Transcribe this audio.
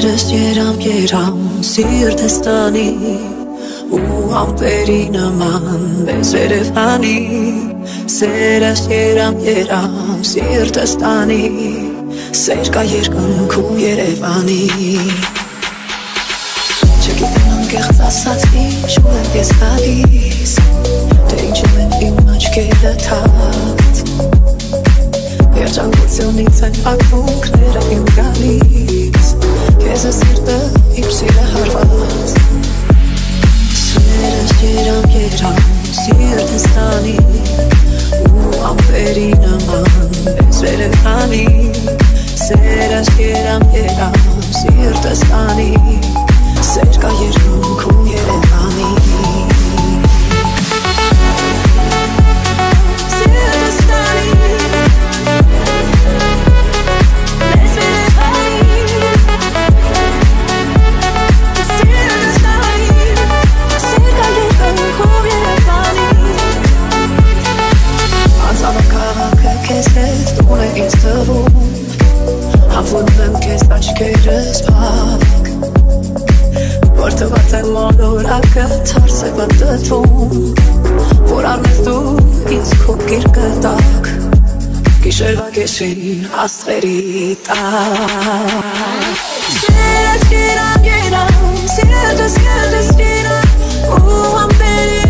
Սերս երամ սիրտս տանի ու ամպերի նման մեզ վերևանի Սերս երամ սիրտս տանի Սեր կա երկնքում Երևանի Չգիտեմ անկեղծ ասած ինչու եմ ես գալիս Թե ինչու են իմ աչքերը թաց Երջանկությունից են ակունքները իմ գալիս Քեզ է սիրտը իմ սիրը հարված Սերս երամ սիրտս տանի ու ամպերի նման մեզ վերևանի Սերս երամ սիրտս տանի Սեր կա երկնքում Երևանի Համվում եմ քեզ աչքերս փակ Որ թվաց եմ մոլորակը թարս է բնդտվում Որ արնես դու ինձ քո գիրկը տակ Գիշերվա կեսին աստղերի տակ Սերս գերամ սիրտս ու ամպերի